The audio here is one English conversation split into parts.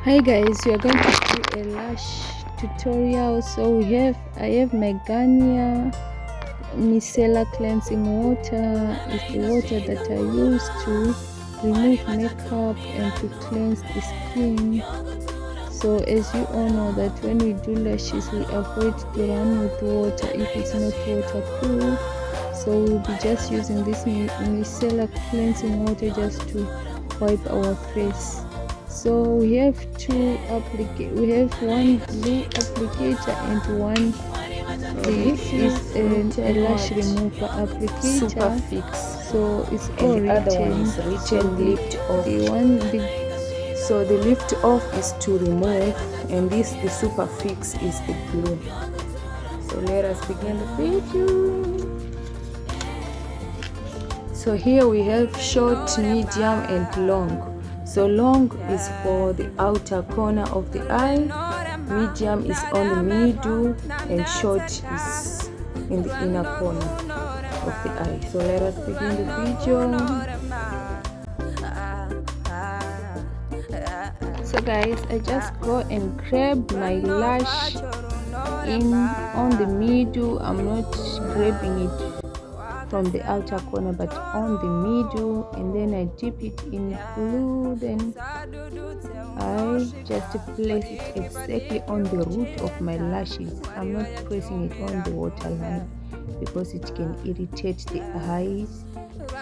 Hi guys, we are going to do a lash tutorial. So I have my Garnier micellar cleansing water. It's the water that I use to remove makeup and to cleanse the skin. So as you all know that when we do lashes, we avoid to run with water if it's not waterproof. So we'll be just using this micellar cleansing water just to wipe our face. So we have we have one blue applicator and one this is a lash remover applicator. Super Fix. So it's And all the other one is written lift off. So the lift off is to remove, and the Super Fix is the glue. So let us begin the video. So here we have short, medium and long. So long is for the outer corner of the eye, medium is on the middle, and short is in the inner corner of the eye. So let us begin the video. So guys, I just go and grab my lash on the middle. I'm not grabbing it from the outer corner but on the middle, and then I dip it in glue. Then I just place it exactly on the root of my lashes. I'm not pressing it on the waterline because it can irritate the eyes.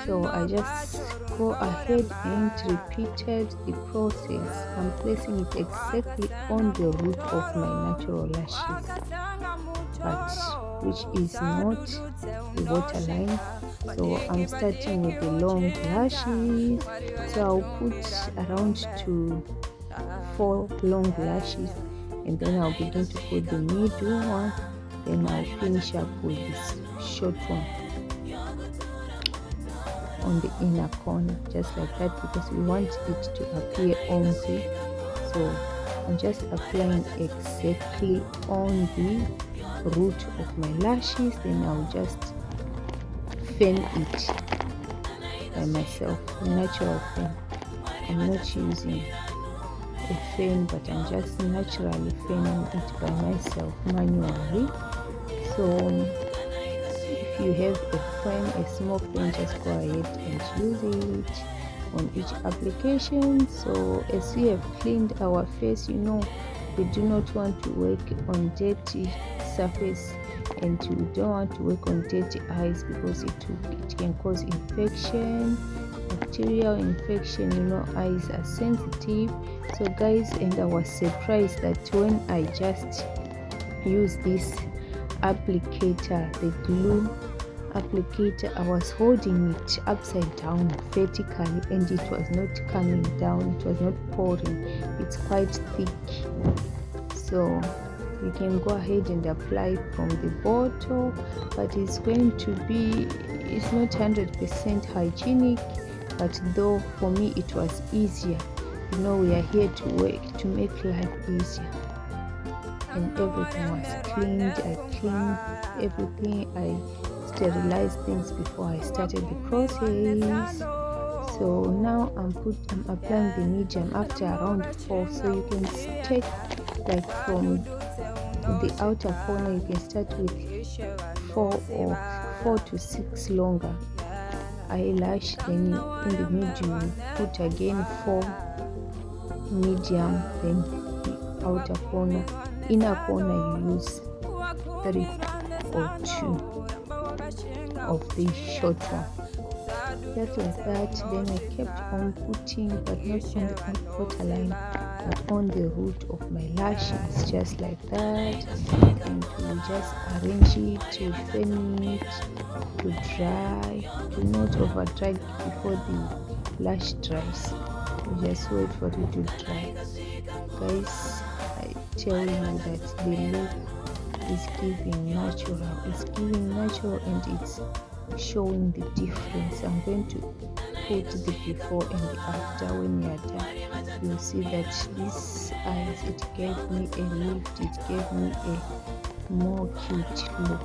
So I just go ahead and repeated the process. I'm placing it exactly on the root of my natural lashes, but which is not the waterline. So I'm starting with the long lashes. So I'll put around 4 long lashes, and then I'll begin to put the middle one. Then I'll finish up with this short one on the inner corner, just like that, because we want it to appear ombre. So I'm just applying exactly on the root of my lashes. Then I'll just fan it by myself, natural fan. I'm not using a fan, but I'm just naturally fanning it by myself manually. So if you have a small fan, just go ahead and use it on each application. So as we have cleaned our face, we do not want to work on dirty surface, and we don't want to work on dirty eyes because it can cause infection, bacterial infection. Eyes are sensitive. So guys, and I was surprised that when I just use this applicator, the glue applicator, I was holding it upside down vertically, and it was not coming down, it was not pouring. It's quite thick. So you can go ahead and apply from the bottle, but it's not 100% hygienic, but though for me it was easier. We are here to work to make life easier, and everything was cleaned. I cleaned everything. I sterilized things before I started the process. So now I'm applying the medium after around 4. So you can take like from the outer corner, you can start with 4 to 6 longer eyelash. Then in the middle you put again 4 medium. Then the outer corner, inner corner, you use 3 or 2 of the short one, just like that. Then I kept on putting, but not on the waterline, but on the root of my lashes, just like that. And we just arrange it to fan it to dry. Do not over dry before the lash dries. You just wait for it to dry. Guys, I tell you that the look is giving natural. It's giving natural, and it's showing the difference. I'm going to put the before and the after. When you are done, you'll see that this eyes, it gave me a lift, it gave me a more cute look.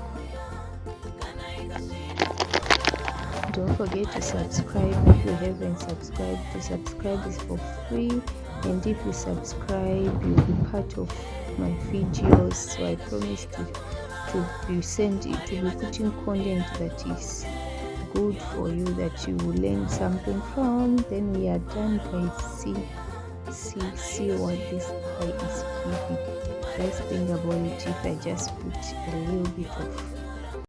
Don't forget to subscribe if you haven't subscribed. To subscribe is for free. and if you subscribe, you'll be part of my videos. So I promise to be putting content that is good for you, that you will learn something from. Then we are done, guys. See what this eye is giving. Just think about it. If I just put a little bit of